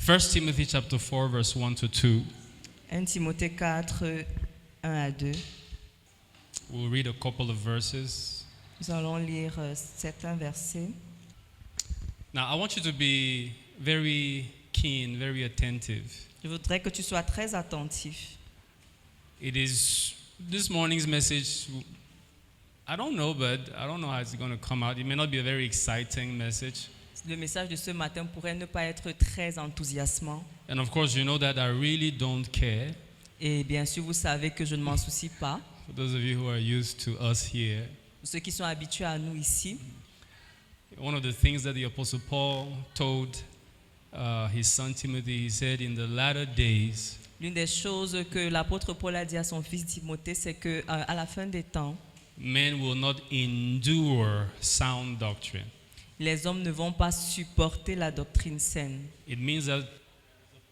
1 Timothy chapter 4 verse 1 to 2. 1 Timothée 4, 1 à 2. We'll read a couple of verses. Nous allons lire certains versets. Now, I want you to be very keen, very attentive. Je voudrais que tu sois très attentif. It is this morning's message. I don't know, but I don't know how it's going to come out. It may not be a very exciting message. Le message de ce matin pourrait ne pas être très enthousiasmant. And of course, you know that I really don't care. Et bien sûr, vous savez que je ne m'en soucie pas. For those of you who are used to us here, Pour ceux qui sont habitués à nous ici, one of the things that the Apostle Paul told his son Timothy, he said, in the latter days, l'une des choses que l'apôtre Paul a dit à son fils Timothée, c'est que à la fin des temps, men will not endure sound doctrine. les hommes ne vont pas supporter la doctrine saine. It means that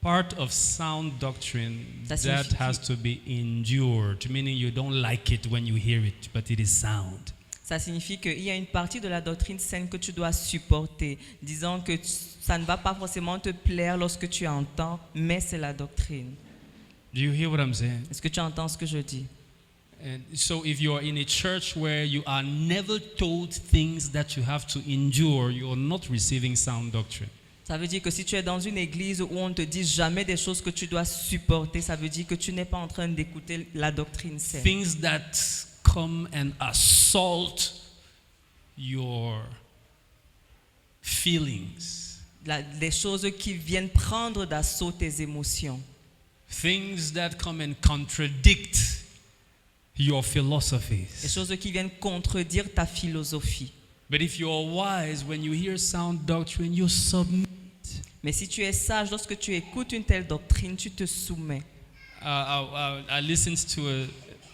part of sound doctrine Ça that signifie has to be endured, meaning you don't like it when you hear it, but it is sound. Ça signifie qu'il y a une partie de la doctrine saine que tu dois supporter, disant que ça ne va pas forcément te plaire lorsque tu entends, mais c'est la doctrine. Do you hear what I'm saying? Est-ce que tu entends ce que je dis? And so if you are in a church where you are never told things that you have to endure, you are not receiving sound doctrine. Ça veut dire que si tu es dans une église où on ne te dit jamais des choses que tu dois supporter, ça veut dire que tu n'es pas en train d'écouter la doctrine saine. Things that come and assault your feelings. Des choses qui viennent prendre d'assaut tes émotions. Things that come and contradict your Des philosophies. choses qui viennent contredire ta philosophie. But if you are wise, when you hear sound doctrine, you submit. Mais si tu es sage, lorsque tu écoutes une telle doctrine, tu te soumets. I listened to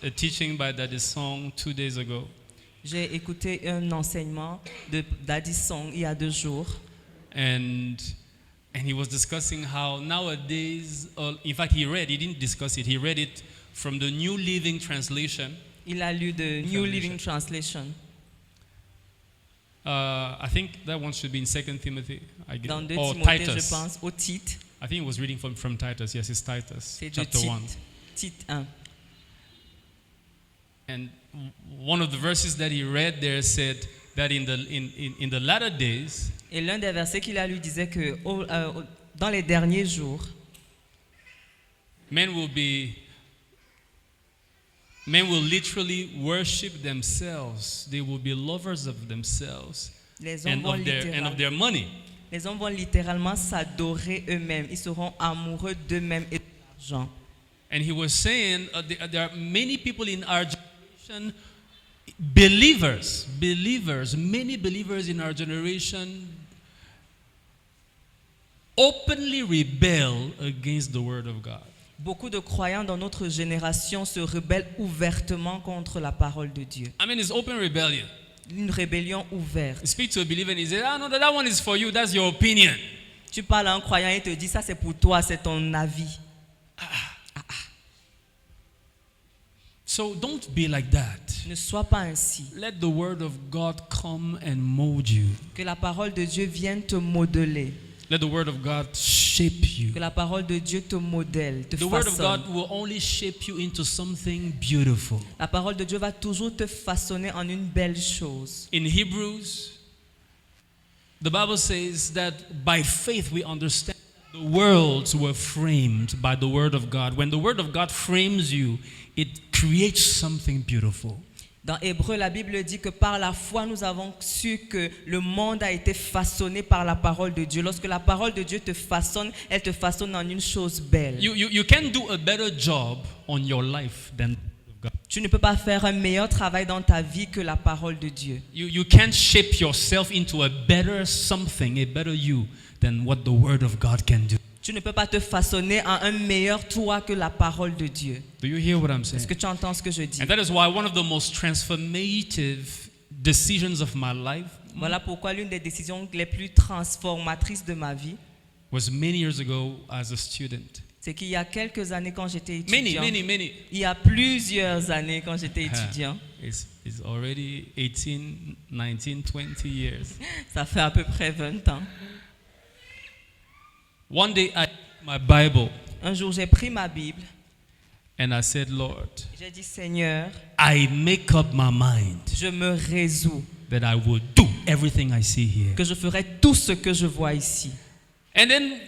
a teaching by Daddy Song 2 days ago. J'ai écouté un enseignement de Daddy Song il y a 2 jours. And he was discussing how nowadays, in fact, he didn't discuss it, he read it from the New Living Translation. Il a lu de New Living Translation. I think that one should be in 2 Timothy, I guess. Dans 2 Or Timothée, Titus. je pense, au titre. I think he was reading from Titus. Yes, it's Titus, C'est de chapter 1. titre 1. And one of the verses that he read there said that in the latter days, Et l'un des versets qu'il a lu disait que dans les derniers jours, men will literally worship themselves. They will be lovers of themselves les and hommes of their money. les hommes vont littéralement s'adorer eux-mêmes. Ils seront amoureux d'eux-mêmes et de l'argent. And he was saying there are many people in our generation, many believers in our generation openly rebel against the word of God. Beaucoup de croyants dans notre génération se rebellent ouvertement contre la parole de Dieu. I mean, it's open rebellion. Une rébellion ouverte. You speak to a believer and he says, no, that one is for you, that's your opinion. Tu parles à un croyant et te dit ça c'est pour toi, c'est ton avis. So don't be like that. Ne sois pas ainsi. Let the word of God come and mold you. Que la parole de Dieu vienne te modeler. Let the word of God shape you. Que la parole de Dieu te modèle, te The word of façonne. God will only shape you into something beautiful. La parole de Dieu va toujours te façonner en une belle chose. In Hebrews, the Bible says that by faith we understand the worlds were framed by the word of God. When the word of God frames you, it creates something beautiful. Dans Hébreux, la Bible dit que par la foi, nous avons su que le monde a été façonné par la parole de Dieu. Lorsque la parole de Dieu te façonne, elle te façonne en une chose belle. You can do a better job on your life than the word of God. Tu ne peux pas faire un meilleur travail dans ta vie que la parole de Dieu. You can't shape yourself into a better something, a better you, than what the word of God can do. Tu ne peux pas te façonner en un meilleur toi que la parole de Dieu. Do you hear what I'm saying? Est-ce que tu entends ce que je dis? And that is why one of the most transformative decisions of my life Voilà pourquoi l'une des décisions les plus transformatrices de ma vie, was many years ago as a student. c'est qu'il y a quelques années quand j'étais Many. étudiant. Il y a plusieurs années quand j'étais étudiant. It's already 18, 19, 20 years. Ça fait à peu près 20 ans. One day I took my Bible Un jour, j'ai pris ma Bible. and I said, Lord, J'ai dit, Seigneur, I make up my mind je me résous that I will do everything I see here. que je ferai tout ce que je vois ici. And then,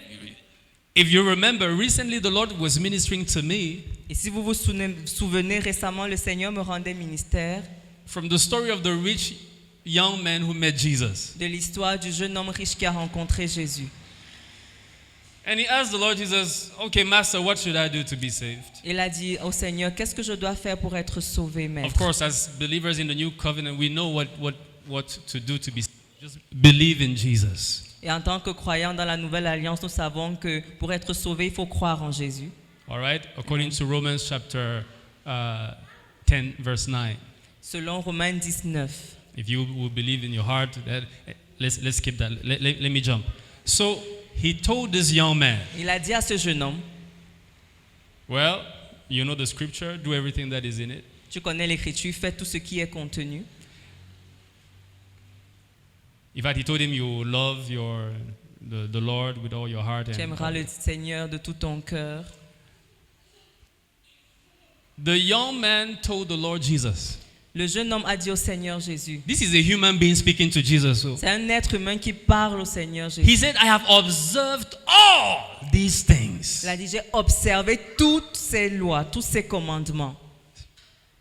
if you remember, recently the Lord was ministering to me Et si vous vous souvenez, récemment, le Seigneur me rendait ministère from the story of the rich young man who met Jesus. de l'histoire du jeune homme riche qui a rencontré Jésus. And he asked the Lord Jesus, okay, Master, what should I do to be saved? Il a dit au Seigneur, qu'est-ce que je dois faire pour être sauvé, Of maître? course, as believers in the new covenant, we know what to do to be saved. Just believe in Jesus. Et en tant que croyants dans la nouvelle alliance, nous savons que pour être sauvé, il faut croire en Jésus. All right? According to Romans chapter 10, verse 9. Selon Romains 19. If you will believe in your heart, let's skip that. Let me jump. So he told this young man, Il a dit à ce jeune homme, well, you know the scripture, do everything that is in it. tu connais l'écriture, fais tout ce qui est contenu. In fact, he told him you love the Lord with all your heart. Tu aimeras le Seigneur de tout ton cœur. The young man told the Lord Jesus. Le jeune homme a dit au Seigneur Jésus. This is a human being speaking to Jesus. So C'est un être humain qui parle au Seigneur Jésus. he said, I have observed all these things Il a dit, j'ai observé toutes ces lois, tous ces commandements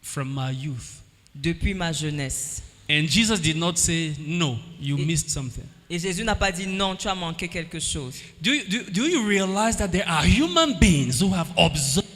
from my youth. depuis ma jeunesse. And Jesus did not say, no, you missed something. Et Jésus n'a pas dit non, tu as manqué quelque chose. Do you realize that there are human beings who have observed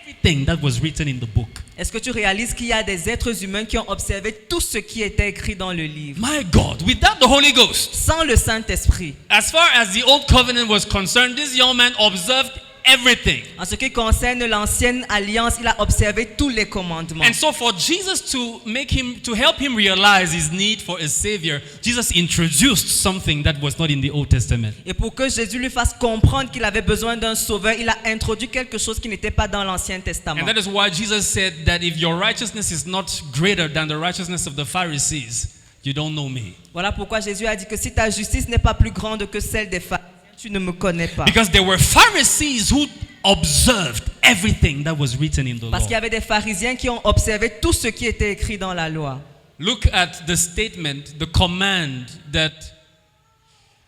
everything that was written in the book? Est-ce que tu réalises qu'il y a des êtres humains qui ont observé tout ce qui était écrit dans le livre? My God, without the Holy Ghost. Sans le Saint-Esprit. As far as the old covenant was concerned, this young man observed everything. En ce qui concerne l'ancienne alliance, il a observé tous les commandements. And so for Jesus to help him realize his need for a savior, Jesus introduced something that was not in the Old Testament. Et pour que Jésus lui fasse comprendre qu'il avait besoin d'un sauveur, il a introduit quelque chose qui n'était pas dans l'Ancien Testament. And that is why Jesus said that if your righteousness is not greater than the righteousness of the Pharisees, you don't know me. Voilà pourquoi Jésus a dit que si ta justice n'est pas plus grande que celle des pharisiens, tu ne me connais pas. Because there were Pharisees who observed everything that was written in the Parce law. qu'il y avait des pharisiens qui ont observé tout ce qui était écrit dans la loi. Look at the statement, the command that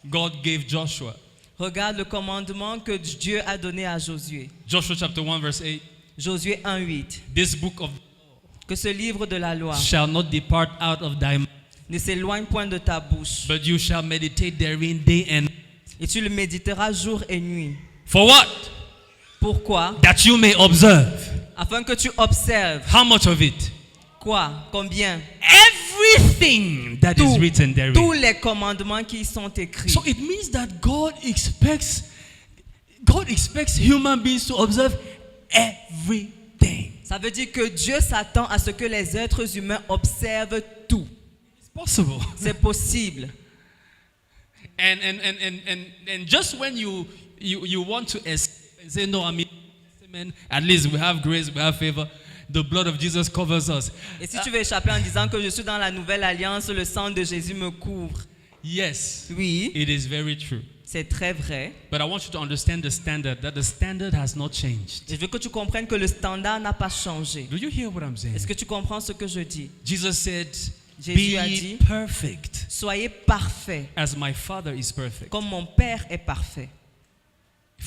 God gave Joshua. Regarde le commandement que Dieu a donné à Josué. Joshua chapter 1 verse 8. Josué 1:8. This book of Que ce livre de la loi shall not depart out of thy mouth, ne s'éloigne point de ta bouche. but you shall meditate therein day and night. Et tu le méditeras jour et nuit. For what? Pourquoi? That you may observe. Afin que tu observes. How much of it? Quoi? Combien? Everything that is written therein. Tous les commandements qui y sont écrits. So it means that God expects human beings to observe everything. Ça veut dire que Dieu s'attend à ce que les êtres humains observent tout. It's possible. C'est possible. And just when you want to escape and say, no, I mean, at least we have grace, we have favor, the blood of Jesus covers us. Et si tu veux échapper en disant que je suis dans la nouvelle alliance, le sang de Jésus me couvre. Yes, Oui, it is very true. c'est très vrai. But I want you to understand that the standard has not changed. Et je veux que tu comprennes que le standard n'a pas changé. Do you hear what I'm saying? Est-ce que tu comprends ce que je dis? Jesus said, Jésus a be dit, perfect soyez parfaits, as my Father is perfect. comme mon Père est parfait.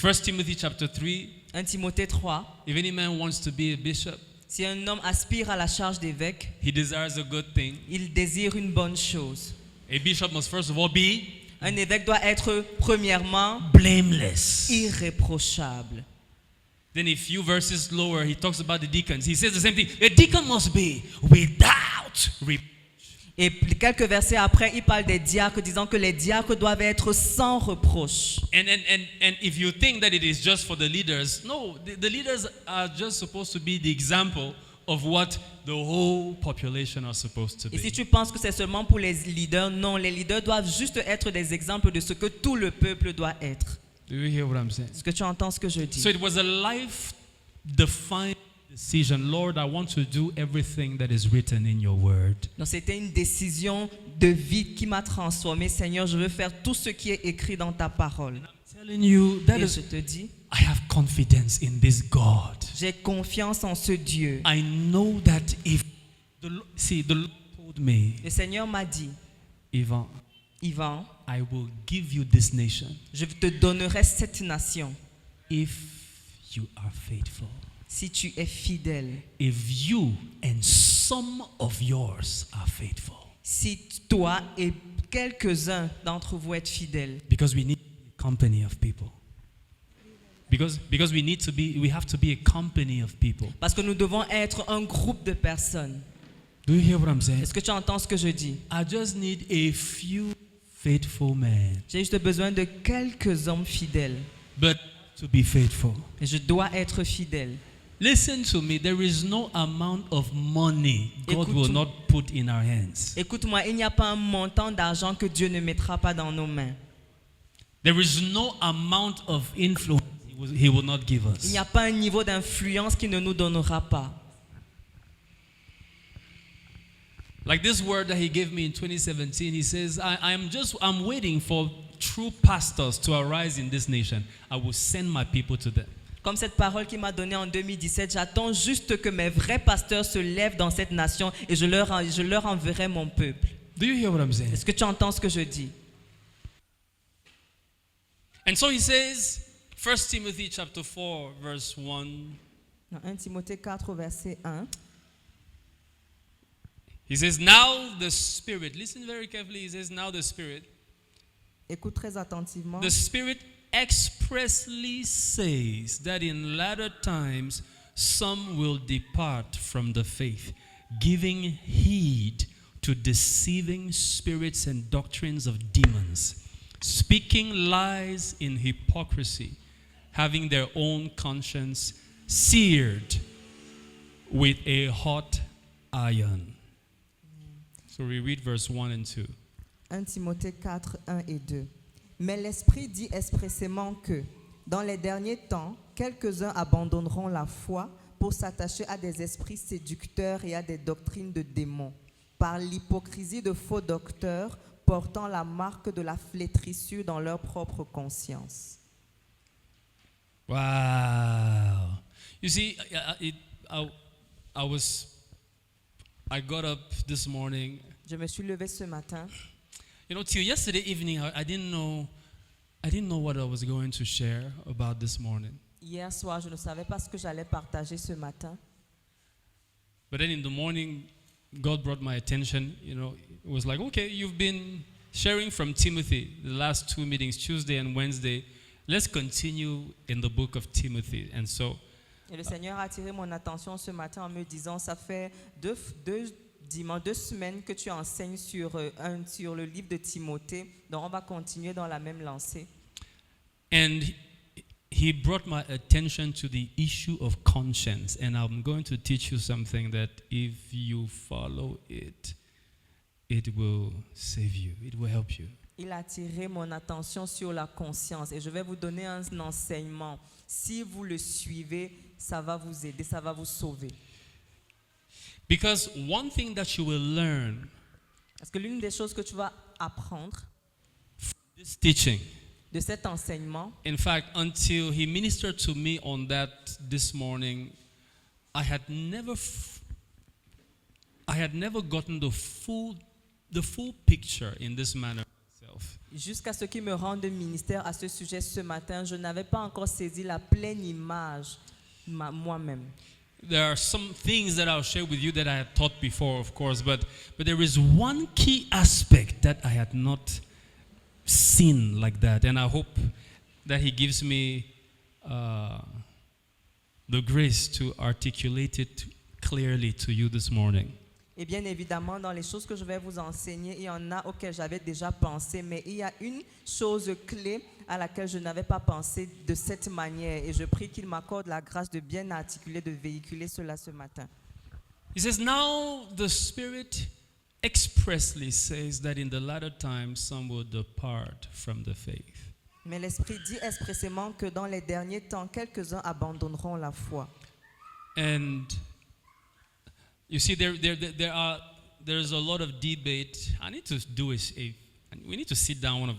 1 Timothy chapter 3, 1 Timothée 3. if any man wants to be a bishop, Si un homme aspire à la charge d'évêque, he desires a good thing. il désire une bonne chose. A bishop must first of all be Un évêque doit être premièrement blameless. irréprochable. Then a few verses lower, he talks about the deacons. He says the same thing. A deacon must be without reproach. Et quelques versets après, il parle des diacres, disant que les diacres doivent être sans reproche. And if you think that it is just for the leaders, no, the leaders are just supposed to be the example of what the whole population are supposed to Et si be. tu penses que c'est seulement pour les leaders, non, les leaders doivent juste être des exemples de ce que tout le peuple doit être. Do you hear what I'm saying? Est-ce que tu entends ce que je dis? So it was a life-defining decision. Lord, I want to do everything that is written in your word. Donc c'était une décision de vie qui m'a transformé. Seigneur, je veux faire tout ce qui est écrit dans ta parole. I'm telling you that Et je is, te dis, I have confidence in this God. j'ai confiance en ce Dieu. I know that if the Lord told me, Le Seigneur m'a dit, Ivan, Yvan, I will give you this nation je te donnerai cette nation if you are faithful. si tu es fidèle. If you and some of yours are faithful. Si toi et quelques-uns d'entre vous êtes fidèles. Because we need a company of people. Because we have to be a company of people. Parce que nous devons être un groupe de personnes. Do you hear what I'm saying? Est-ce que tu entends ce que je dis? I just need a few faithful men. J'ai juste besoin de quelques hommes fidèles. But to be faithful. Et je dois être fidèle. Listen to me, there is no amount of money God will Écoute-moi. not put in our hands. Écoute-moi, il n'y a pas un montant d'argent que Dieu ne mettra pas dans nos mains. There is no amount of influence He will not give Il us. n'y a pas un niveau d'influence qu'il ne nous donnera pas. Like this word that He gave me in 2017, He says, I'm waiting for true pastors to arise in this nation. I will send my people to them. Comme cette parole qu'il m'a donnée en 2017, j'attends juste que mes vrais pasteurs se lèvent dans cette nation et je leur enverrai mon peuple. Do you hear what I'm saying? Est-ce que tu entends ce que je dis? And so He says, 1 Timothy chapter 4, verse 1. Dans 1 Timothée 4, verset 1. He says, now the Spirit, listen very carefully, He says, now the Spirit. Écoute très attentivement. The Spirit expressly says that in latter times some will depart from the faith, giving heed to deceiving spirits and doctrines of demons, speaking lies in hypocrisy, having their own conscience seared with a hot iron. So we read verse 1 and 2. 1 Timothée 4, 1 et 2. Mais l'Esprit dit expressément que, dans les derniers temps, quelques-uns abandonneront la foi pour s'attacher à des esprits séducteurs et à des doctrines de démons, par l'hypocrisie de faux docteurs portant la marque de la flétrissure dans leur propre conscience. Wow. You see, I got up this morning. Je me suis levé ce matin. You know, till yesterday evening, I didn't know what I was going to share about this morning. Hier soir, je ne savais pas ce que j'allais partager ce matin. But then in the morning, God brought my attention. You know, it was like, okay, you've been sharing from Timothy the last two meetings, Tuesday and Wednesday. Let's continue in the book of Timothy. And so, Et le Seigneur a attiré mon attention ce matin en me disant, ça fait deux semaines que tu enseignes sur le livre de Timothée, donc on va continuer dans la même lancée. and he brought my attention to the issue of conscience. And I'm going to teach you something that if you follow it, it will save you. It will help you. Il a attiré mon attention sur la conscience et je vais vous donner un enseignement. Si vous le suivez, ça va vous aider, ça va vous sauver. Because one thing that you will learn Parce que l'une des choses que tu vas apprendre this teaching, de cet enseignement, in fact, until he ministered to me on that this morning, I had never gotten the full picture in this manner myself. jusqu'à ce qu'il me rende ministère à ce sujet ce matin, je n'avais pas encore saisi la pleine image moi-même. There are some things that I'll share with you that I had taught before, of course, but there is one key aspect that I had not seen like that, and I hope that he gives me the grace to articulate it clearly to you this morning. Et bien évidemment, dans les choses que je vais vous enseigner, il y en a auxquelles j'avais déjà pensé, mais il y a une chose clé à laquelle je n'avais pas pensé de cette manière. Et je prie qu'il m'accorde la grâce de bien articuler, de véhiculer cela ce matin. He says, now the Spirit expressly says that in the latter times some will depart from the faith. Mais l'Esprit dit expressément que dans les derniers temps, quelques-uns abandonneront la foi. And you see, there's a lot of debate. I need to And we need to sit down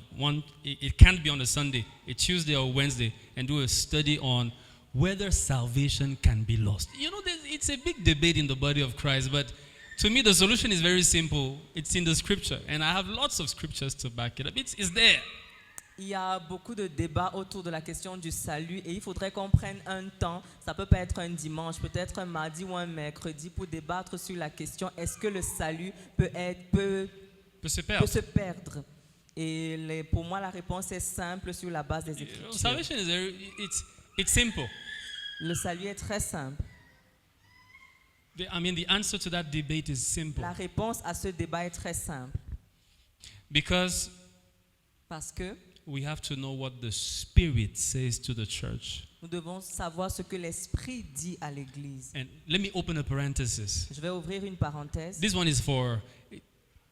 it can't be on a Sunday, a Tuesday or Wednesday, and do a study on whether salvation can be lost. You know, it's a big debate in the body of Christ, but to me the solution is very simple. It's in the scripture, and I have lots of scriptures to back it up. It's there. Il y a beaucoup de débats autour de la question du salut et il faudrait qu'on prenne un temps, ça peut pas être un dimanche, peut-être un mardi ou un mercredi pour débattre sur la question est-ce que le salut peut Se perdre. se perdre. Et pour moi la réponse est simple sur la base des Écritures. Salvation it's simple. Le salut est très simple. The answer to that debate is simple. La réponse à ce débat est très simple. Parce que we have to know what the Spirit says to the church. nous devons savoir ce que l'Esprit dit à l'Église. And let me open a parenthesis. Je vais ouvrir une parenthèse. This one is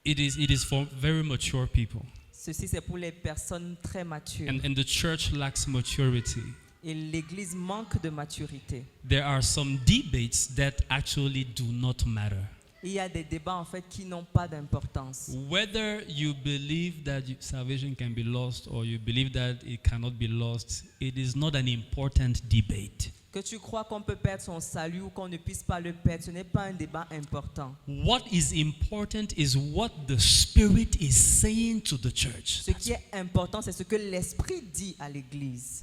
it is for very mature people. Ceci c'est pour les personnes très matures. And the church lacks maturity. Et l'Église manque de maturité. There are some debates that actually do not matter. Il y a des débats en fait qui n'ont pas d'importance. Whether you believe that salvation can be lost or you believe that it cannot be lost, it is not an important debate. Que tu crois qu'on peut perdre son salut ou qu'on ne puisse pas le perdre, ce n'est pas un débat important. What is important is what the Spirit is saying to the church. Ce qui est important, c'est ce que l'Esprit dit à l'Église.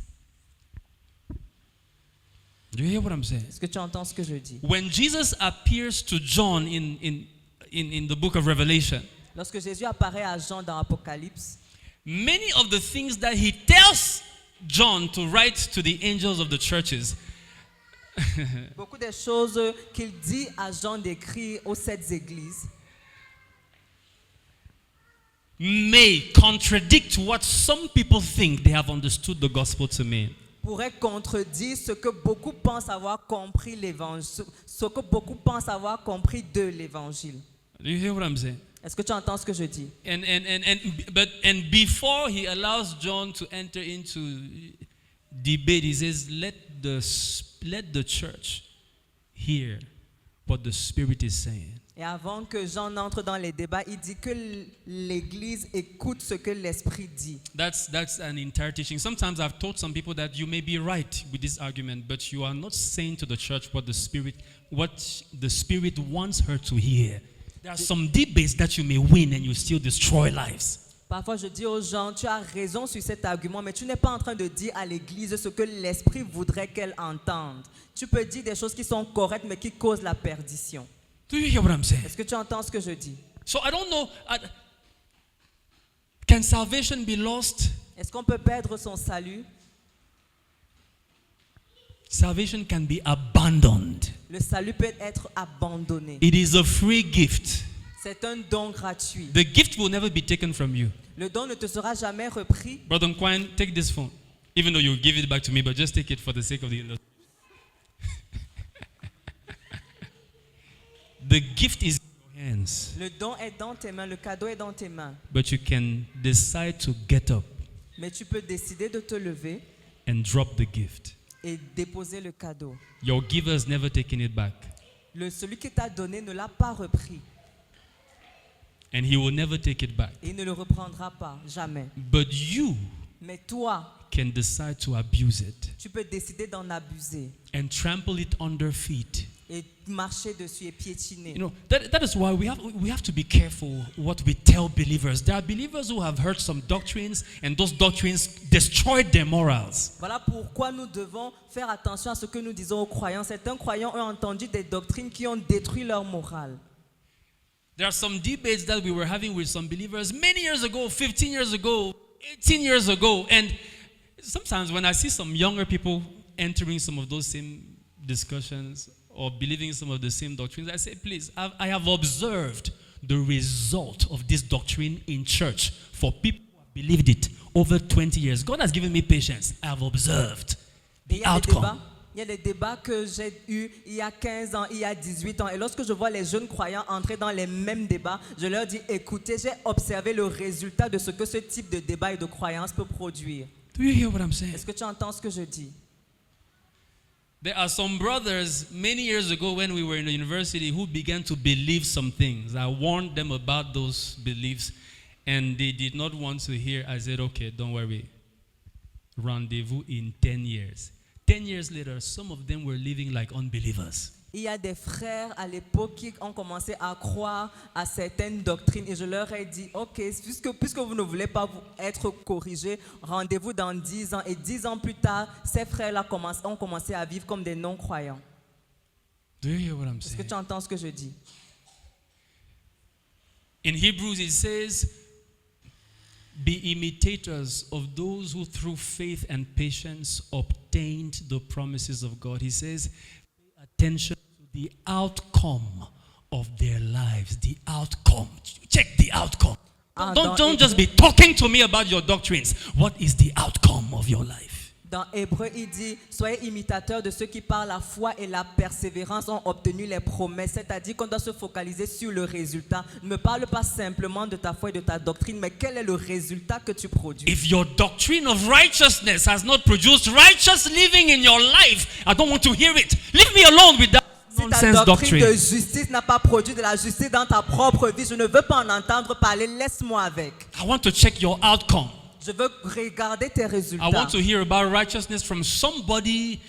Do you hear what I'm saying? Est-ce que tu entends ce que je dis? When Jesus appears to John in the book of Revelation, Lorsque Jésus apparaît à Jean dans Apocalypse, many of the things that he tells John to write to the angels of the churches beaucoup des choses qu'il dit à Jean d'écrire aux 7 églises may contradict what some people think they have understood the gospel to mean. pourrait contredire ce que beaucoup pensent avoir compris l'évangile, ce que beaucoup pensent avoir compris de l'évangile. Do you hear what I'm saying? Est-ce que tu entends ce que je dis? And before he allows John to enter into debate, he says, let the church hear what the Spirit is saying. Et avant que Jean entre dans les débats, il dit que l'Église écoute ce que l'Esprit dit. That's an entire teaching. Sometimes I've told some people that you may be right with this argument, but you are not saying to the church what the Spirit wants her to hear. There are some debates that you may win and you still destroy lives. Parfois, je dis aux gens, tu as raison sur cet argument, mais tu n'es pas en train de dire à l'Église ce que l'Esprit voudrait qu'elle entende. Tu peux dire des choses qui sont correctes, mais qui causent la perdition. Do you hear what I'm saying? Est-ce que tu entends ce que je dis? So I don't know. Can salvation be lost? Est-ce qu'on peut perdre son salut? Salvation can be abandoned. Le salut peut être abandonné. It is a free gift. C'est un don gratuit. The gift will never be taken from you. Le don ne te sera jamais repris. Brother Nkwan, take this phone. Even though you give it back to me, but just take it for the sake of the illustration. The gift is in your hands. Le don est dans tes mains, le cadeau est dans tes mains. But you can decide to get up Mais tu peux décider de te lever and drop the gift. et déposer le cadeau. Your giver's never taken it back. Celui qui t'a donné ne l'a pas repris. And he will never take it back. Et il ne le reprendra pas, jamais. But you Mais toi, can decide to abuse it tu peux décider d'en abuser and trample it under feet. et marcher dessus et piétiner. You know, that is why we have to be careful what we tell believers. There are believers who have heard some doctrines, and those doctrines destroyed their morals. Voilà pourquoi nous devons faire attention à ce que nous disons aux croyants. Certains croyants ont entendu des doctrines qui ont détruit leur morale. There are some debates that we were having with some believers many years ago, 15 years ago, 18 years ago, and sometimes when I see some younger people entering some of those same discussions or believing some of the same doctrines, I say, please, I have observed the result of this doctrine in church for people who have believed it over 20 years. God has given me patience. I have observed the outcome. Il y a des débats que j'ai eus il y a 15 ans, il y a 18 ans. Et lorsque je vois les jeunes croyants entrer dans les mêmes débats, je leur dis, écoutez, j'ai observé le résultat de ce que ce type de débat et de croyance peut produire. Do you hear what I'm saying? Est-ce que tu entends ce que je dis? There are some brothers many years ago when we were in the university who began to believe some things. I warned them about those beliefs, and they did not want to hear, I said, okay, don't worry. Rendezvous in 10 years. 10 years later, some of them were living like unbelievers. Il y a des frères à l'époque qui ont commencé à croire à certaines doctrines et je leur ai dit, ok, puisque vous ne voulez pas être corrigés, rendez-vous dans 10 ans. Et 10 ans plus tard, ces frères-là ont commencé à vivre comme des non-croyants. Do you hear what I'm Est-ce que saying? tu entends ce que je dis? In Hebrews, it says, be imitators of those who through faith and patience obtained the promises of God. He says, pay attention to the outcome of their lives. The outcome. Check the outcome. Don't just be talking to me about your doctrines. What is the outcome of your life? Dans Hébreux, il dit, soyez imitateurs de ceux qui par la foi et la persévérance ont obtenu les promesses. C'est-à-dire qu'on doit se focaliser sur le résultat. Ne me parle pas simplement de ta foi et de ta doctrine, mais quel est le résultat que tu produis? If your doctrine of righteousness has not produced righteous living in your life, I don't want to hear it. Leave me alone with that Si ta nonsense doctrine de doctrine. justice n'a pas produit de la justice dans ta propre vie, je ne veux pas en entendre parler, laisse-moi avec. I want to check your outcome. Je veux regarder tes I résultats. want to hear about righteousness from somebody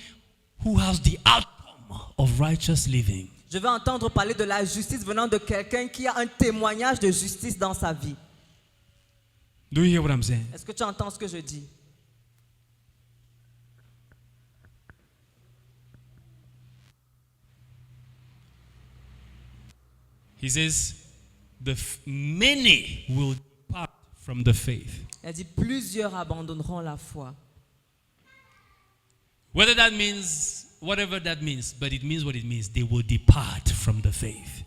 who has the outcome of righteous living. Je veux entendre parler de la justice venant de quelqu'un qui a un témoignage de justice dans sa vie. Do you hear what I'm saying? Est-ce que tu entends ce que je dis? He says, many will depart from the faith. Elle dit, plusieurs abandonneront la foi. Whether that means, whatever that means, but it means what it means. They will depart from the faith.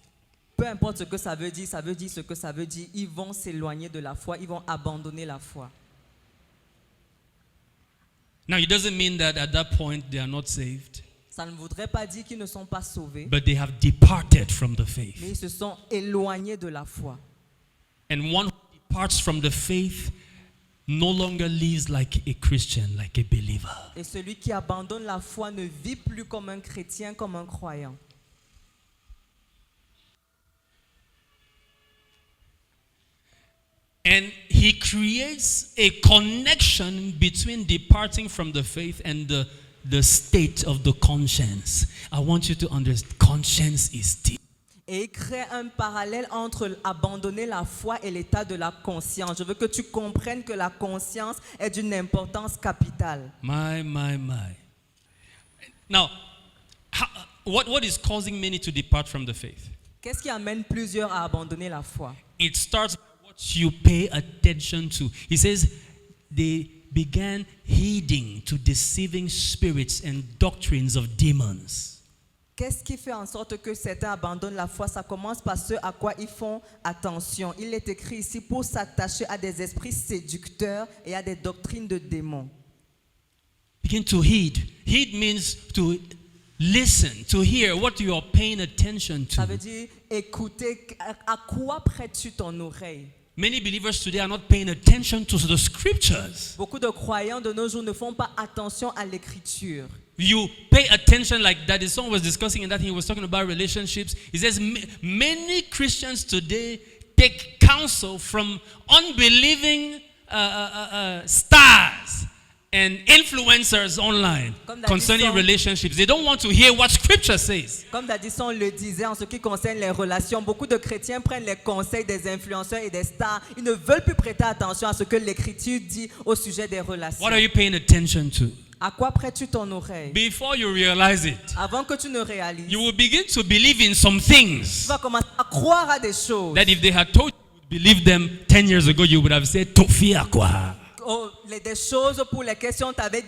Peu importe ce que ça veut dire ce que ça veut dire. Ils vont s'éloigner de la foi, ils vont abandonner la foi. Now, it doesn't mean that at that point they are not saved, Ça ne voudrait pas dire qu'ils ne sont pas sauvés, but they have departed from the mais faith. ils se sont éloignés de la foi. And one who departs from the faith no longer lives like a Christian, like a believer. Et celui qui abandonne la foi ne vit plus comme un chrétien, comme un croyant. And he creates a connection between departing from the faith and the state of the conscience. I want you to understand, conscience is deep. Et il crée un parallèle entre abandonner la foi et l'état de la conscience. Je veux que tu comprennes que la conscience est d'une importance capitale. My. Now, what is causing many to depart from the faith? Qu'est-ce qui amène plusieurs à abandonner la foi? It starts by what you pay attention to. He says they began heeding to deceiving spirits and doctrines of demons. Qu'est-ce qui fait en sorte que certains abandonnent la foi? Ça commence par ce à quoi ils font attention. Il est écrit ici pour s'attacher à des esprits séducteurs et à des doctrines de démons. Begin to heed. Heed means to listen, to hear what you are paying attention Ça veut to. dire écouter. À quoi prêtes-tu ton oreille? Many believers today are not paying attention to the scriptures. Beaucoup de croyants de nos jours ne font pas attention à l'écriture. You pay attention like that. The song was discussing and that he was talking about relationships. He says many Christians today take counsel from unbelieving stars and influencers online concerning relationships. They don't want to hear what scripture says. Comme Dadisson le disait en ce qui concerne les relations, beaucoup de chrétiens prennent les conseils des influenceurs et des stars. Ils ne veulent plus prêter attention à ce que l'écriture dit au sujet des relations. What are you paying attention to? À quoi prêtes-tu ton oreille? Before you realize it, Avant que tu ne réalises, you will begin to believe in some tu things vas commencer à croire à des choses. that if they had told you to believe them 10 years ago, you would have said, Tofia quoi. Des choses pour lesquelles si on t'avait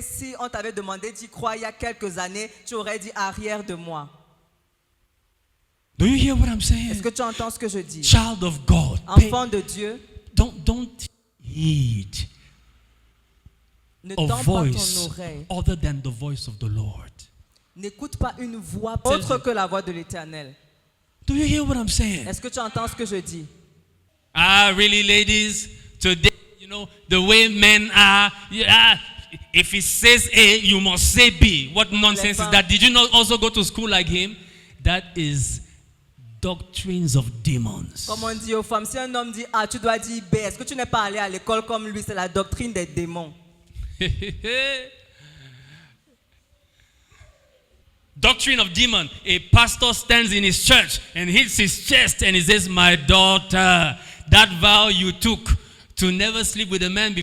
si on t'avait demandé d'y croire il y a quelques années, tu aurais dit arrière de moi. Do you hear what I'm Est-ce saying? que tu entends ce que je dis? Child of God, Enfant de Dieu, don't heed ne a tends pas ton voice oreille. other than the voice of the Lord. N'écoute pas une voix autre que la voix de l'Éternel. Do you hear what I'm saying? Est-ce que tu entends ce que je dis? Ah, really, ladies? Today, you know, the way men are, yeah, if he says A, you must say B. What nonsense is that? Did you not also go to school like him? That is doctrines of demons. Comme on dit aux femmes, si un homme dit A, tu dois dire B. Est-ce que tu n'es pas allé à l'école comme lui? C'est la doctrine des démons. Doctrine of demon. A pastor stands in his church and hits his chest and he says, "My daughter, that vow you took to never sleep with a man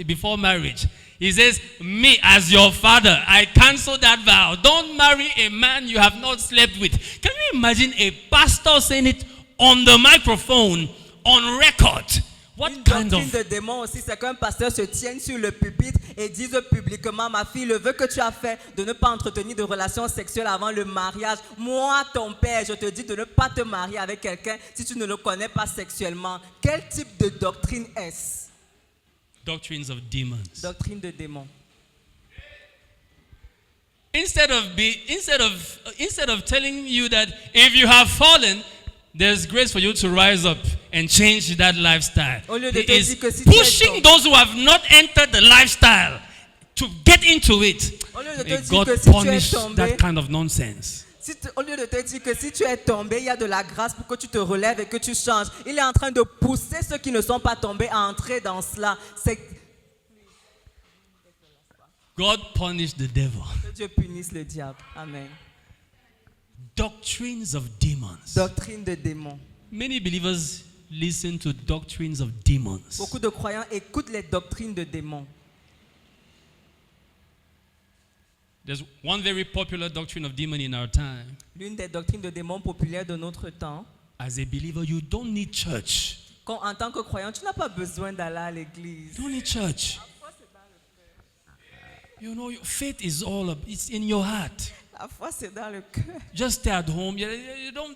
before marriage." He says, "Me as your father, I cancel that vow. Don't marry a man you have not slept with." Can you imagine a pastor saying it on the microphone, on record? What Une kind doctrine of... de démon aussi, c'est qu'un pasteur se tienne sur le pupitre et dise publiquement: ma fille, le vœu que tu as fait de ne pas entretenir de relations sexuelles avant le mariage, moi, ton père, je te dis de ne pas te marier avec quelqu'un si tu ne le connais pas sexuellement. Quel type de doctrine est-ce? Doctrines of demons. Doctrine de démon. Instead of telling you that if you have fallen, there's grace for you to rise up and change that lifestyle. Au lieu de He te is dire que si tu es pushing tombé- those who have not entered the lifestyle to get into it. Au lieu de te May dire God que si tu es punish tombé- that kind of nonsense. Au lieu de te dire que si tu es tombé, il y a de la grâce pour que tu te relèves et que tu changes. Il est en train de pousser ceux qui ne sont pas tombés à entrer dans cela. C'est God punish the devil. que Dieu punisse le diable. Amen. Doctrines of demons. Doctrine de démon. Many believers listen to doctrines of demons. Beaucoup de croyants écoutent les doctrines de démons. There's one very popular doctrine of demon in our time. L'une des doctrines de démons populaires de notre temps. As a believer, you don't need church. En tant que croyant, tu n'as pas besoin d'aller à l'église. You don't need church. You know, your faith is all up. It's in your heart. La foi, c'est dans le cœur. Just stay at home. You don't.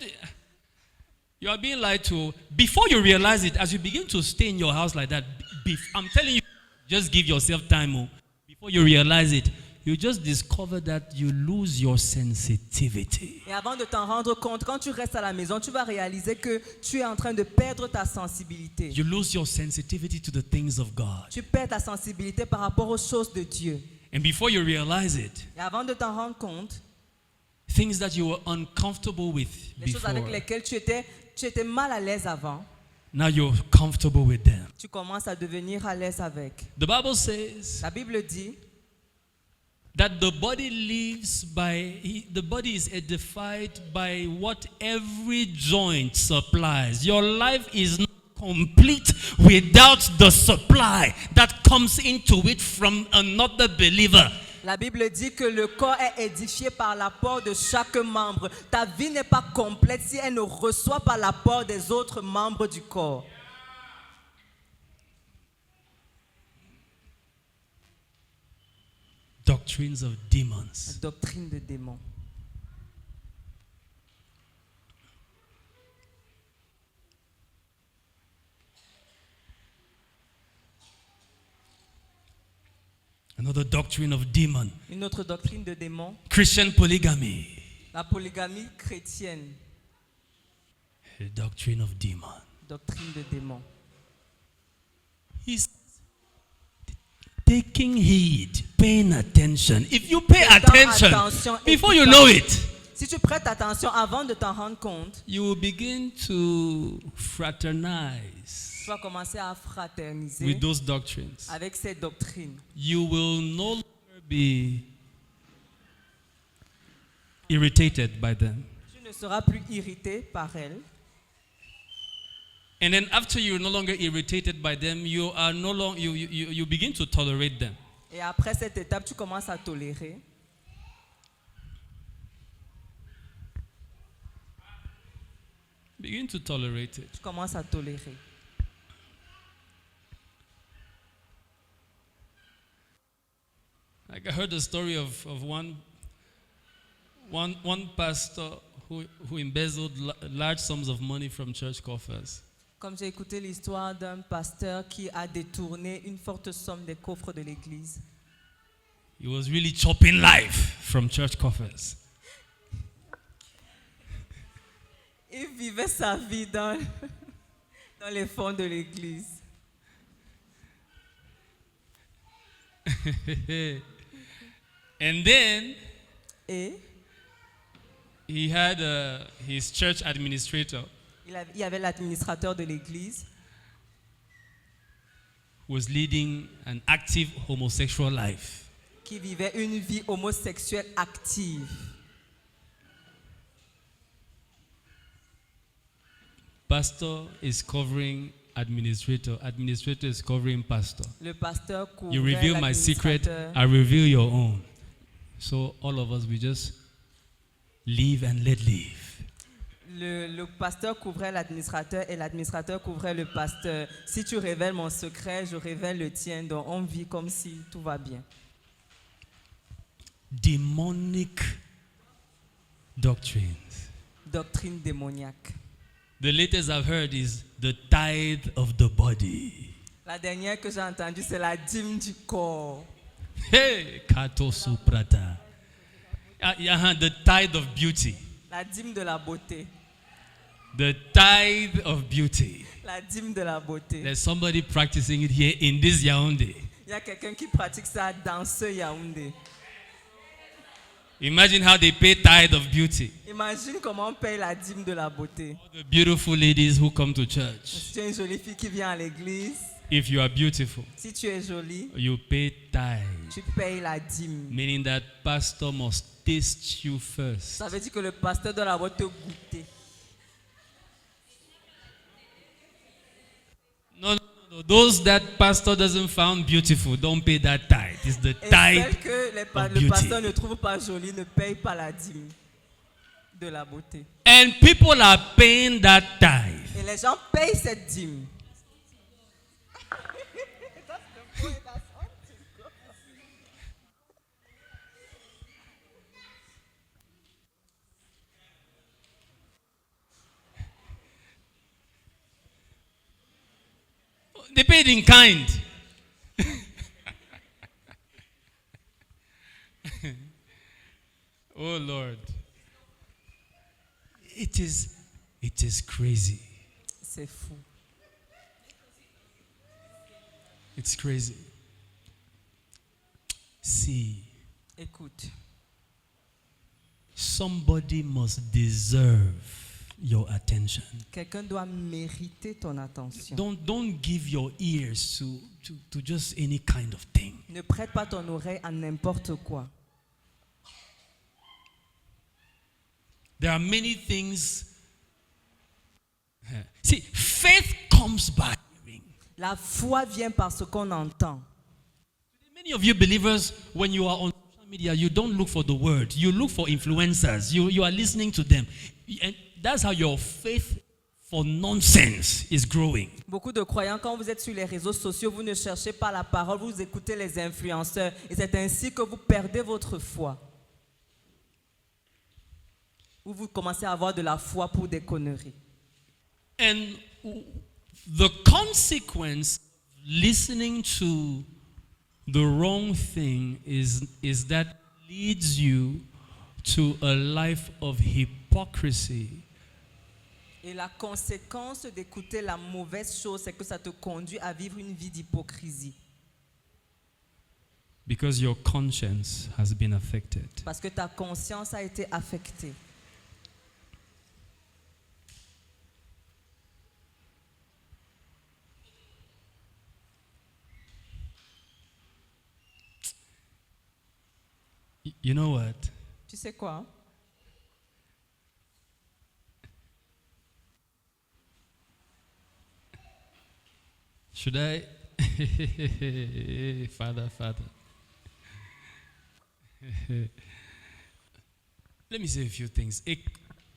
You are being lied to. Before you realize it, as you begin to stay in your house like that, I'm telling you, just give yourself time. Before you realize it, you just discover that you lose your sensitivity. Et avant de t'en rendre compte, quand tu restes à la maison, tu vas réaliser que tu es en train de perdre ta sensibilité. You lose your sensitivity to the things of God. Tu perds ta sensibilité par rapport aux choses de Dieu. And before you realize it, Et avant de t'en rendre compte, things that you were uncomfortable with les choses avec before, lesquelles tu étais mal à l'aise avant, now you're comfortable with them. tu commences à devenir à l'aise avec. The Bible says La Bible dit that the body is edified by what every joint supplies. Your life is not complete without the supply that comes into it from another believer. La Bible dit que le corps est édifié par l'apport de chaque membre. Ta vie n'est pas complète si elle ne reçoit pas l'apport des autres membres du corps. Doctrines of demons. Doctrine de démons. Another doctrine of demon. Une autre doctrine de démons, Christian polygamy. la polygamie chrétienne. A doctrine of demon. Doctrine de démons. He's taking heed, paying attention. If you pay Prêtant attention, attention, before you écoutant. know it, Si tu prêtes attention avant de t'en rendre compte, you will begin to fraternize tu vas commencer à fraterniser with those doctrines. avec ces doctrines. You will no longer be irritated by them. Tu ne seras plus irrité par elles. And then after you're no longer irritated by them, you are no longer you begin to tolerate them. Et après cette étape, tu commences à tolérer. Begin to tolerate it. Tu commences à tolérer. Like I heard the story of one pastor who embezzled large sums of money from church coffers. Comme j'ai écouté l'histoire d'un pasteur qui a détourné une forte somme des coffres de l'église. He was really chopping life from church coffers. Il vivait sa vie dans les fonds de l'église. And then Et he had his church administrator Il y avait l'administrateur de l'église who was leading an active homosexual life. qui vivait une vie homosexuelle active. Pastor is covering administrator. Administrator is covering pastor. Le pasteur You couvrait reveal my secret, l'administrateur. I reveal your own. So all of us, we just live and let live. Le pasteur couvrait l'administrateur et l'administrateur couvrait le pasteur. Si tu révèles mon secret, je révèle le tien. Donc on vit comme si tout va bien. Demonic doctrines. Doctrine démoniaque. The latest I've heard is the tithe of the body. La dernière que j'ai entendue, c'est la dîme du corps. Hey, kato suprata. The tithe of beauty. La dîme de la beauté. The tithe of beauty. La dîme de la beauté. There's somebody practicing it here in this Yaoundé. Il y a quelqu'un qui pratique ça dans ce Yaoundé. Imagine how they pay tithe of beauty. Imagine comment on paye la dîme de la beauté. All the beautiful ladies who come to church. Si tu es une jolie fille qui vient à l'église, If you are beautiful, si tu es jolie, you pay tithe. tu payes la dîme. Meaning that pastor must taste you first. Ça veut dire que le pasteur doit avoir te goûter. No. Those that pastor doesn't found beautiful, don't pay that tithe. It's the Et tithe celle que of le pasteur beauty. ne trouve pas jolie ne paye pas la dîme de la beauté. And people are paying that tithe. Et les gens payent cette dîme. They paid in kind. Oh Lord. It is crazy. C'est fou. It's crazy. See, Écoute, somebody must deserve your attention. quelqu'un doit mériter ton attention. Don't give your ears to just any kind of thing. Ne prête pas ton oreille à n'importe quoi. There are many things. See, faith comes by hearing. La foi vient par ce qu'on entend. Many of you believers, when you are on social media, you don't look for the word. You look for influencers. You are listening to them. And that's how your faith for nonsense is growing. Beaucoup de croyants, quand vous êtes sur les réseaux sociaux, vous ne cherchez pas la parole, vous écoutez les influenceurs. Et c'est ainsi que vous perdez votre foi. Ou vous commencez à avoir de la foi pour des conneries. And the consequence of listening to the wrong thing is that leads you to a life of hypocrisy. Et la conséquence d'écouter la mauvaise chose, c'est que ça te conduit à vivre une vie d'hypocrisie. Because your conscience has been affected. Parce que ta conscience a été affectée. You know what? Tu sais quoi? Should I? Father. Let me say a few things.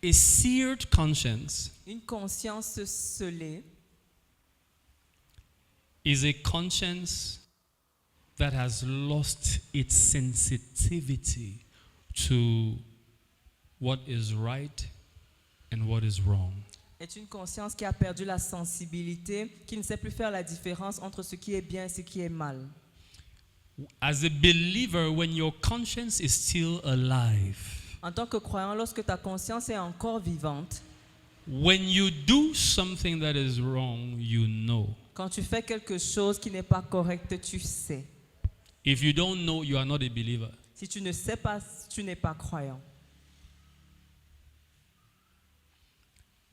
A seared conscience Une conscience scellée is a conscience that has lost its sensitivity to what is right and what is wrong. est une conscience qui a perdu la sensibilité, qui ne sait plus faire la différence entre ce qui est bien et ce qui est mal. As a believer, when your conscience is still alive, En tant que croyant, lorsque ta conscience est encore vivante, when you do something that is wrong, you know. quand tu fais quelque chose qui n'est pas correct, tu sais. If you don't know, you are not a believer. Si tu ne sais pas, tu n'es pas croyant.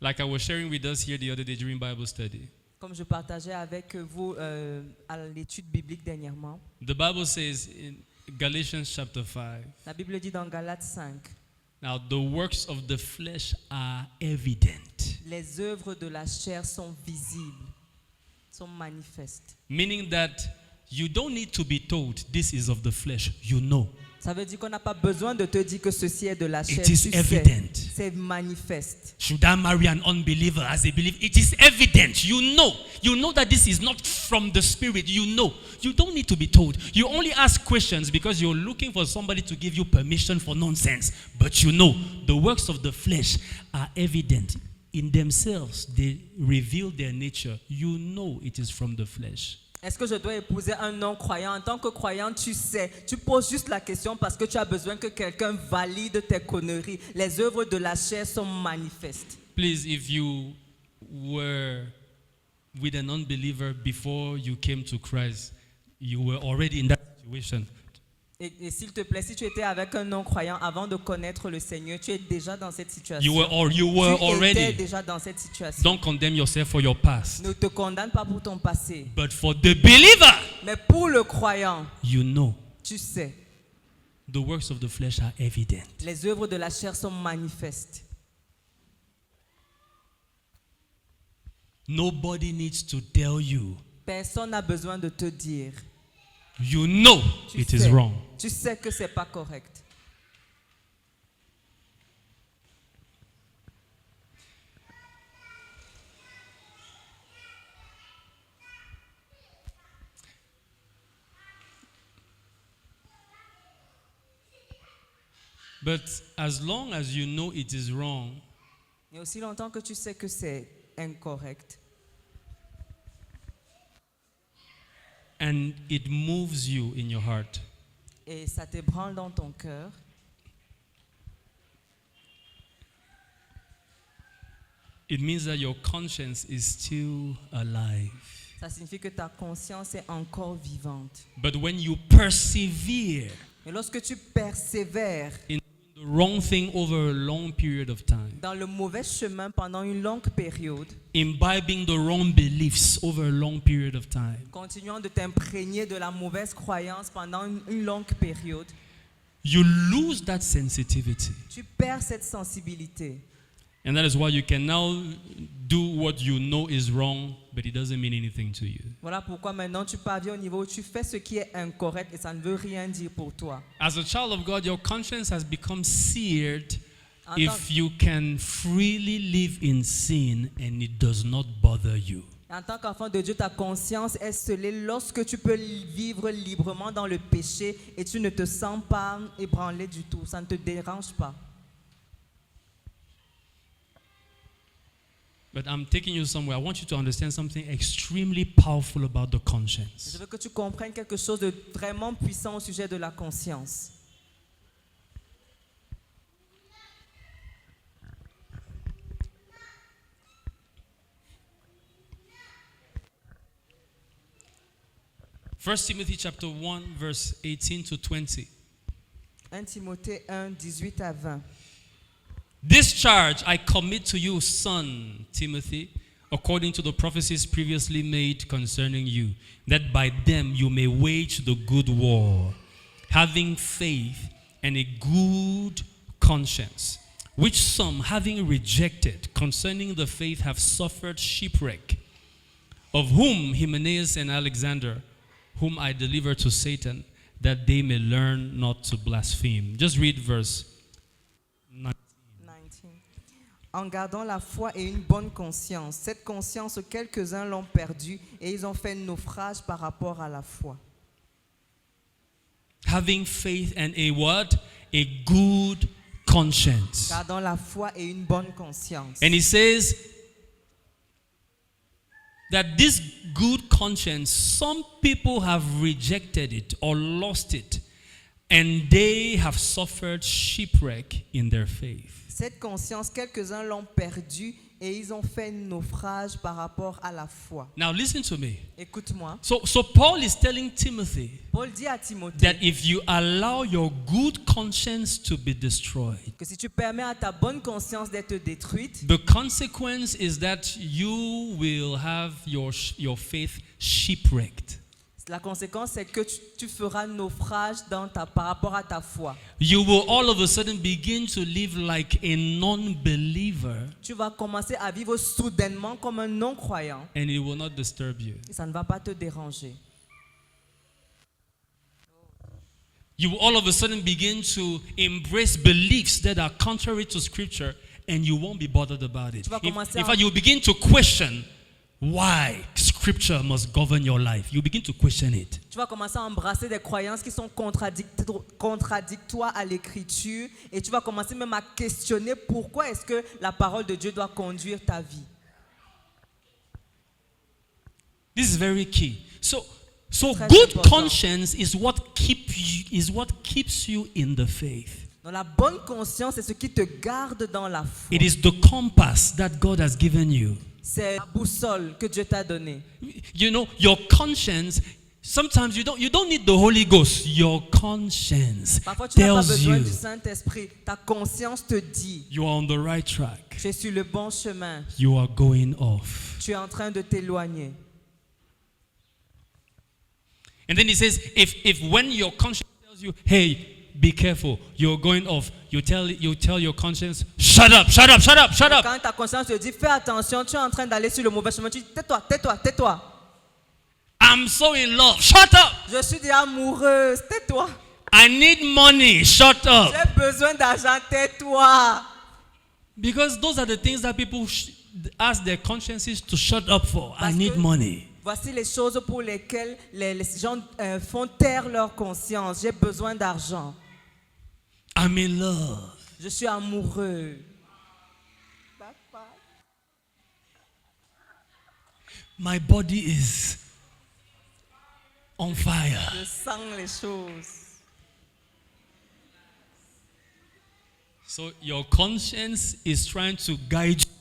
Like I was sharing with us here the other day during Bible study. Comme je partageais avec vous à l'étude biblique dernièrement, The Bible says in Galatians chapter 5, la Bible dit dans Galates 5, now the works of the flesh are evident. les œuvres de la chair sont visibles, sont manifestes. Meaning that you don't need to be told this is of the flesh. You know. Ça veut dire qu'on n'a pas besoin de te dire que ceci est de la chair. It is Tu sais, evident. c'est manifeste. Should I marry an unbeliever as a believer? It is evident. You know. You know that this is not from the spirit. You know. You don't need to be told. You only ask questions because you're looking for somebody to give you permission for nonsense. But you know, the works of the flesh are evident. In themselves, they reveal their nature. You know it is from the flesh. Est-ce que je dois épouser un non-croyant? En tant que croyant, tu sais, tu poses juste la question parce que tu as besoin que quelqu'un valide tes conneries. Les œuvres de la chair sont manifestes. Please, if you were with an unbeliever before you came to Christ, you were already in that situation. Et s'il te plaît, si tu étais avec un non-croyant avant de connaître le Seigneur, tu es déjà dans cette situation. You were tu already. étais déjà dans cette situation. Don't condemn yourself for your past. Ne te condamne pas pour ton passé. But for the believer, Mais pour le croyant, you know tu sais, the works of the flesh are evident. les œuvres de la chair sont manifestes. Nobody needs to tell you. Personne n'a besoin de te dire. You know Tu it sais, is wrong. Tu sais que c'est pas correct. But as long as you know it is wrong, Et aussi longtemps que tu sais que c'est incorrect and it moves you in your heart, et ça t'ébranle dans ton cœur, it means that your conscience is still alive. ça signifie que ta conscience est encore vivante. But when you persevere Et lorsque tu persévères in the wrong thing over a long period of time, dans le mauvais chemin pendant une longue période, imbibing the wrong beliefs over a long period of time, continuant de t'imprégner de la mauvaise croyance pendant une longue période, you lose that sensitivity. tu perds cette sensibilité. And that is why you can now do what you know is wrong, but it doesn't mean anything to you. Voilà pourquoi maintenant tu parviens au niveau où tu fais ce qui est incorrect et ça ne veut rien dire pour toi. As a child of God, your conscience has become seared En if you can freely live in sin and it does not bother you. En tant qu'enfant de Dieu, ta conscience est scellée lorsque tu peux vivre librement dans le péché et tu ne te sens pas ébranlé du tout. Ça ne te dérange pas. But I'm taking you somewhere. I want you to understand something extremely powerful about the conscience. Je veux que tu comprennes quelque chose de vraiment puissant au sujet de la conscience. First Timothy chapter 1 verse 18 to 20. 1 Timothée 1, 18 à 20. This charge I commit to you, son Timothy, according to the prophecies previously made concerning you, that by them you may wage the good war, having faith and a good conscience, which some, having rejected concerning the faith, have suffered shipwreck, of whom Hymenaeus and Alexander, whom I delivered to Satan, that they may learn not to blaspheme. Just read verse 9. 19. En gardant la foi et une bonne conscience. Cette conscience, quelques-uns l'ont perdue et ils ont fait naufrage par rapport à la foi. Having faith and a what? A good conscience. Gardant la foi et une bonne conscience. And he says that this good conscience, some people have rejected it or lost it, and they have suffered shipwreck in their faith. Cette conscience, quelques-uns l'ont perdue et ils ont fait naufrage par rapport à la foi. Now listen to me. Écoute-moi. So Paul is telling Timothy Paul dit à Timothée that if you allow your good conscience to be destroyed, que si tu permets à ta bonne conscience d'être détruite, the consequence is that you will have your faith shipwrecked. la conséquence c'est que tu feras naufrage par rapport à ta foi. You will all of a sudden begin to live like a non-believer, Tu vas commencer à vivre soudainement comme un non-croyant and it will not disturb you. et ça ne va pas te déranger. You will all of a sudden begin to embrace beliefs that are contrary to Scripture, and you won't be bothered about it. Tu vas commencer In à- fact, you will begin to question why Scripture must govern your life. You begin to question it. Tu vas commencer à embrasser des croyances qui sont contradictoires à l'écriture et tu vas commencer même à questionner pourquoi est-ce que la parole de Dieu doit conduire ta vie. This is very key. So Très good important. conscience is what keeps you in the faith. Donc la bonne conscience, c'est ce qui te garde dans la foi. It is the compass that God has given you. C'est la boussole que Dieu t'a donnée. You know, your conscience, sometimes you don't need the Holy Ghost. Your conscience Parfois, tu n'as pas tells besoin you du Saint-Esprit. Ta conscience te dit, you are on the right track. tu es sur le bon chemin. You are going off. Tu es en train de t'éloigner. And then he says, if when your conscience tells you, hey, be careful, you're going off, you tell your conscience, shut up, shut up, shut up, shut up. Quand ta conscience te dit, fais attention, tu es en train d'aller sur le mauvais chemin, tu dis, tais-toi, tais-toi, tais-toi. I'm so in love, shut up. Je suis déjà amoureuse, tais-toi. I need money, shut up. J'ai besoin d'argent, tais-toi. Because those are the things that people ask their consciences to shut up for. I Parce need que- money. Voici les choses pour lesquelles les gens font taire leur conscience. J'ai besoin d'argent. I'm in love. Je suis amoureux. My body is on fire. Je sens les choses. So your conscience is trying to guide you.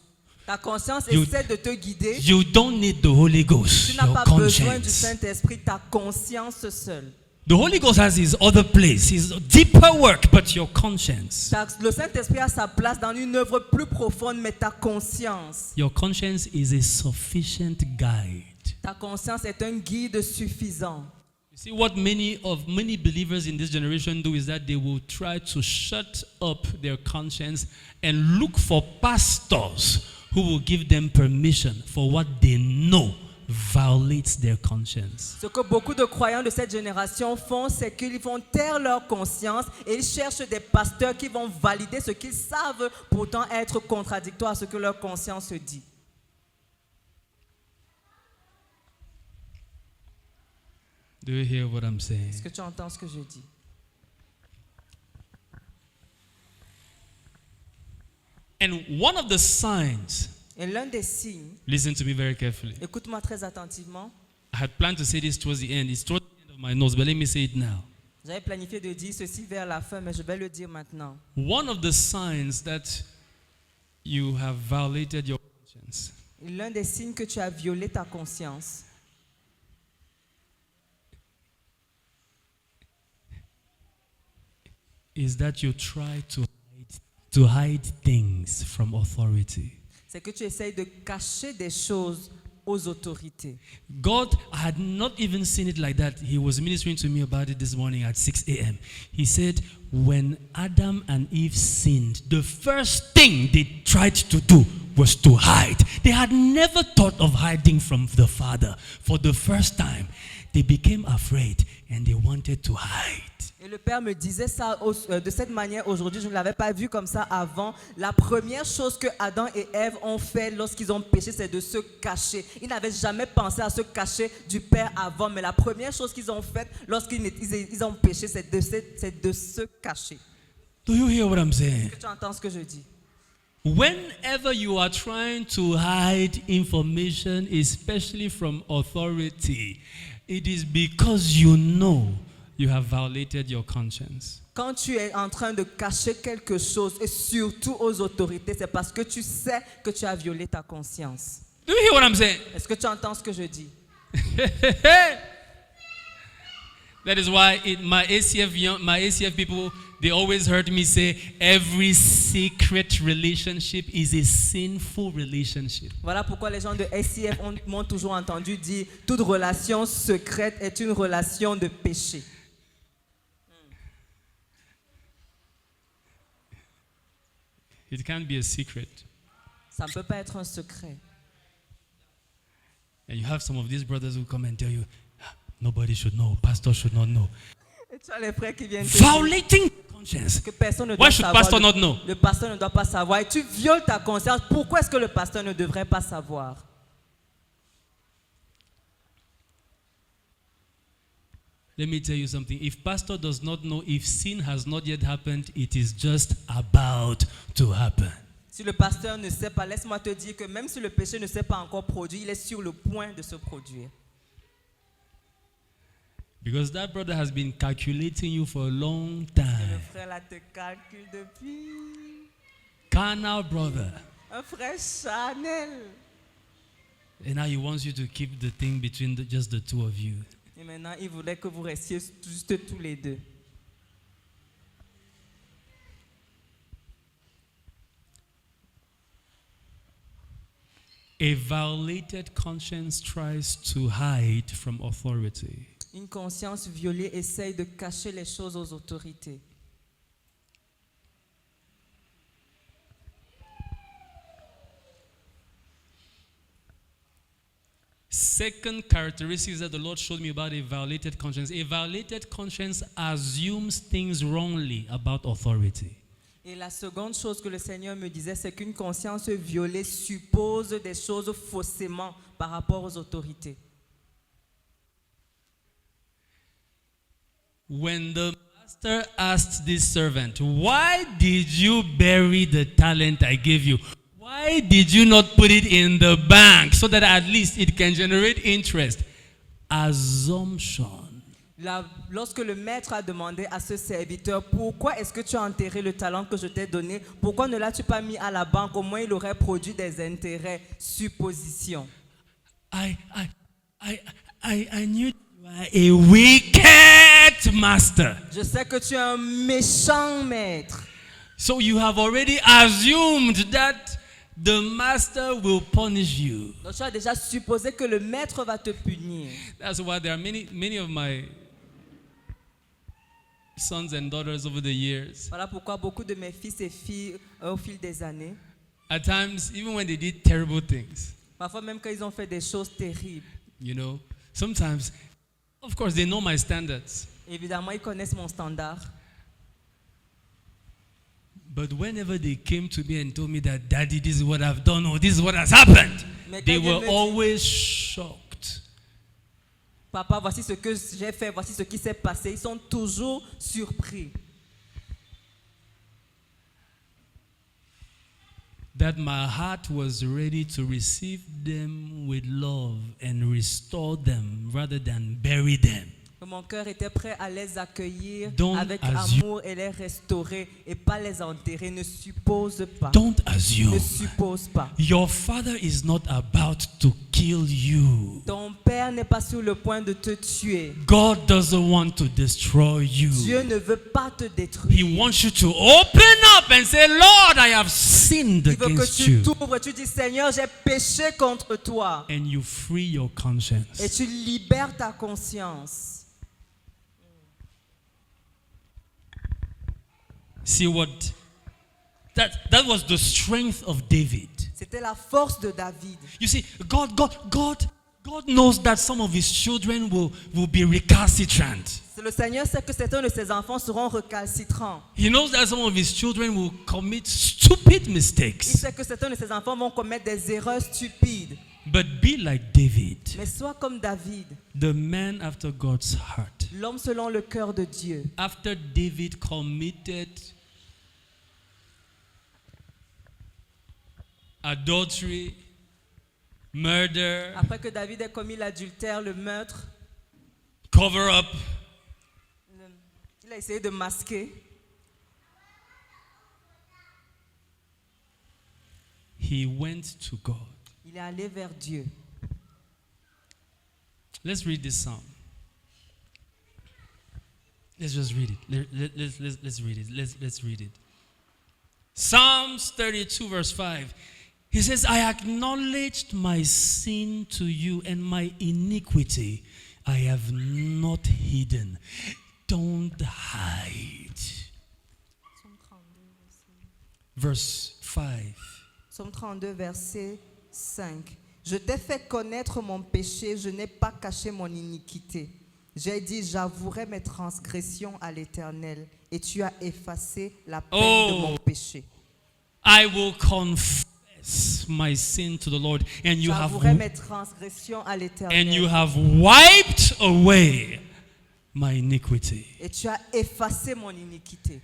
Ta conscience You- essaie de te guider. You don't need the Holy Ghost. Tu n'as Your pas besoin du conscience. Saint-Esprit, ta conscience seule. The Holy Ghost has his other place, his deeper work, but your conscience. Le Saint-Esprit a sa place dans une œuvre plus profonde, mais ta conscience. Your conscience is a sufficient guide. Ta conscience est un guide suffisant. You see, what many believers in this generation do is that they will try to shut up their conscience and look for pastors who will give them permission for what they know violates their conscience. Ce que beaucoup de croyants de cette génération font, c'est qu'ils vont taire leur conscience et ils cherchent des pasteurs qui vont valider ce qu'ils savent pourtant être contradictoire à ce que leur conscience dit. Do you hear what I'm saying? Est-ce que tu entends ce que je dis? And one of the signs, Et l'un des signes, listen to me very carefully. écoute-moi très attentivement, I had planned to say this towards the end. It's towards the end of my notes, but let me say it now. j'avais planifié de dire ceci vers la fin, mais je vais le dire maintenant. One of the signs that you have violated your conscience Et l'un des signes que tu as violé ta conscience, is that you try to hide things from authority. c'est que tu essayes de cacher des choses aux autorités. God had not even seen it like that. He was ministering to me about it this morning at 6 a.m. He said, when Adam and Eve sinned, the first thing they tried to do was to hide. They had never thought of hiding from the Father. For the first time, they became afraid and they wanted to hide. Et le Père me disait ça de cette manière aujourd'hui, je ne l'avais pas vu comme ça avant. La première chose que Adam et Ève ont fait lorsqu'ils ont péché, c'est de se cacher. Ils n'avaient jamais pensé à se cacher du Père avant, mais la première chose qu'ils ont faite lorsqu'ils ont péché, c'est de se cacher. Do you hear what I'm saying? Est-ce que tu entends ce que je dis? Whenever you are trying to hide information, especially from authority, it is because you know you have violated your conscience. Quand tu es en train de cacher quelque chose, et surtout aux autorités, c'est parce que tu sais que tu as violé ta conscience. Do you hear what I'm saying? Est-ce que tu entends ce que je dis? That is why my ACF people, they always heard me say, every secret relationship is a sinful relationship. Voilà pourquoi les gens de SCF m'ont toujours entendu dire toute relation secrète est une relation de péché. It can't be a secret. Ça ne peut pas être un secret. And you have some of these brothers who come and tell you, nobody should know, pastor should not know. Et tu as les frères qui viennent te dire Violating conscience. que personne ne doit Why should savoir. pastor not know? Le pasteur ne doit pas savoir. Et tu violes ta conscience. Pourquoi est-ce que le pasteur ne devrait pas savoir? Let me tell you something. If pastor does not know, if sin has not yet happened, it is just about to happen. Si le pasteur ne sait pas, laisse-moi te dire que même si le péché ne s'est pas encore produit, il est sur le point de se produire. Because that brother has been calculating you for a long Et le time. frère là te calcule depuis. Carnal brother. Un frère Chanel. And now he wants you to keep the thing between just the two of you. Et maintenant, il voulait que vous restiez juste tous les deux. A violated conscience tries to hide from authority. Une conscience violée essaye de cacher les choses aux autorités. Second characteristic that the Lord showed me about a violated conscience. A violated conscience assumes things wrongly about authority. Et la seconde chose que le Seigneur me disait, c'est qu'une conscience violée suppose des choses faussément par rapport aux autorités. When the master asked this servant, "Why did you bury the talent I gave you? Why did you not put it in the bank so that at least it can generate interest?" Assumption. Lorsque le maître a demandé à ce serviteur, pourquoi est-ce que tu as enterré le talent que je t'ai donné? Pourquoi ne l'as-tu pas mis à la banque? Au moins il aurait produit des intérêts. Supposition. I knew you were a wicked master. Je sais que tu es un méchant maître. So you have already assumed that the master will punish you. Donc tu as déjà supposé que le maître va te punir. That's why there are many of my sons and daughters over the years. Voilà pourquoi beaucoup de mes fils et filles, au fil des années, At times, even when they did terrible things, parfois même quand ils ont fait des choses terribles, you know, sometimes, of course, they know my standards. évidemment ils connaissent mon standard. But whenever they came to me and told me that, "Daddy, this is what I've done," or "This is what has happened," Mais they quand ils were me disent, always shocked. Papa, voici ce que j'ai fait, voici ce qui s'est passé. Ils sont toujours surpris. That my heart was ready to receive them with love and restore them rather than bury them. Que mon cœur était prêt à les accueillir Don't avec assume. amour et les restaurer et pas les enterrer. Ne suppose pas. Don't Ne assume. suppose pas. Your father is not about to kill you. Ton père n'est pas sur le point de te tuer. God doesn't want to destroy you. Dieu ne veut pas te He détruire. wants you to open up and say, "Lord, I have sinned Il veut que against tu you." t'ouvres, tu dis Seigneur, j'ai péché contre toi. And you free your Et conscience. tu libères ta conscience. See what that was the strength of David. C'était la force de David. You see, God knows that some of his children will be recalcitrant. Le Seigneur sait que certains de ses enfants seront recalcitrants. He knows that some of his children will commit stupid Il mistakes. sait que certains de ses enfants vont commettre des erreurs stupides. But be like David, Mais sois comme David, the man after God's heart. l'homme selon le cœur de Dieu. After David committed adultery, murder, Après que David ait commis l'adultère, le meurtre, cover up, Il a essayé de masquer. He went to God. Il est allé vers Dieu. Let's read this psalm. Let's just read it. Let's read it. Let's read it. Psalms 32 verse 5. He says, I acknowledged my sin to you and my iniquity I have not hidden. Don't hide. Verse 5. Psaume 32, verset 5. Je t'ai fait connaître mon péché, je n'ai pas caché mon iniquité. J'ai dit, j'avouerai mes transgressions à l'Éternel, et tu as effacé la peine de mon péché. I will confess my sin to the Lord, and you J'avouerai mes transgressions à l'Éternel. and you have wiped away my iniquity. Et tu as effacé mon iniquité.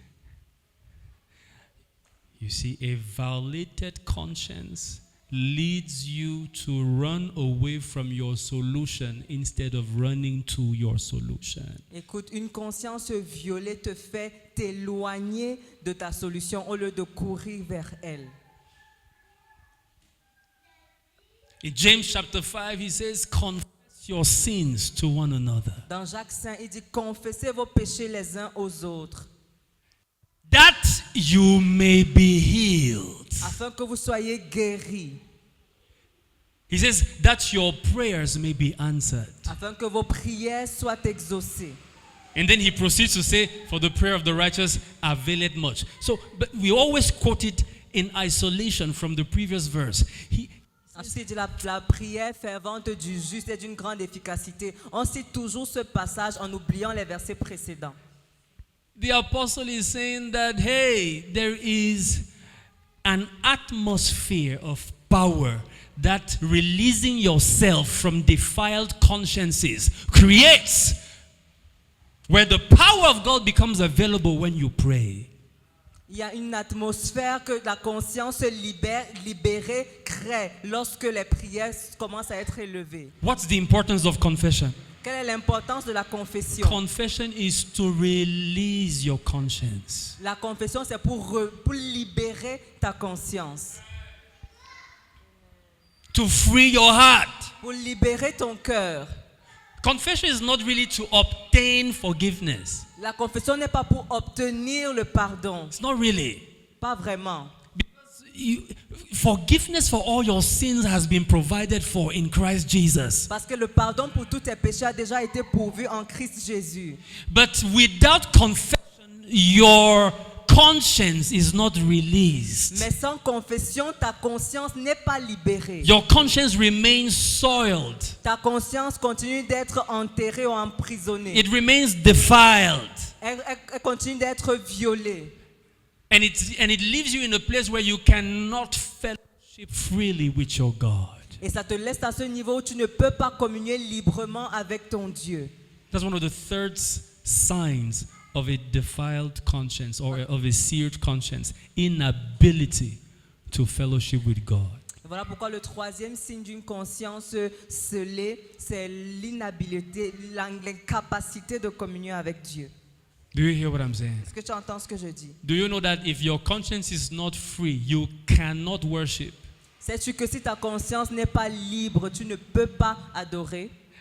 You see, a violated conscience leads you to run away from your solution instead of running to your solution. Écoute, une conscience violée te fait t'éloigner de ta solution au lieu de courir vers elle. In James chapter 5, he says, confess your sins to one another, Dans Jacques 5, il dit, confessez vos péchés les uns aux autres, that you may be healed. afin que vous soyez guéris, He says, that your prayers may be answered. afin que vos prières soient exaucées. And then he proceeds to say, for the prayer of the righteous availeth much. So, but we always quote it in isolation from the previous verse. Ensuite, la prière fervente du juste est d'une grande efficacité. On cite toujours ce passage en oubliant les versets précédents. The apostle is saying that, hey, there is an atmosphere of power that releasing yourself from defiled consciences creates, where the power of God becomes available when you pray. Il y a une atmosphère que la conscience libérée crée lorsque les prières commencent à être élevées. What's the importance of confession? Quelle est l'importance de la confession? Confession is to release your conscience. La confession, c'est pour libérer ta conscience, To free your heart. pour libérer ton cœur. Confession is not really to obtain forgiveness. La confession n'est pas pour obtenir le pardon. It's not really. Pas vraiment. Because forgiveness for all your sins has been provided for in Christ Jesus. Parce que le pardon pour tous tes péchés a déjà été pourvu en Christ Jésus. But without confession, your conscience is not released. Mais sans confession, ta conscience n'est pas libérée. Your conscience remains soiled. Ta conscience continue d'être enterrée ou emprisonnée. It remains defiled. Elle continue d'être violée. And it leaves you in a place where you cannot fellowship freely with your God. Et ça te laisse à ce niveau où tu ne peux pas communier librement avec ton Dieu. That's one of the third signs of a defiled conscience or of a seared conscience. Inability to fellowship with God. Voilà pourquoi le troisième signe d'une conscience scellée, c'est l'inhabilité, l'incapacité de communier avec Dieu. Do you hear what I'm saying? Est-ce que tu entends ce que je dis? Do you know that if your conscience is not free, you cannot worship? Sais-tu que si ta conscience n'est pas libre, tu ne peux pas adorer?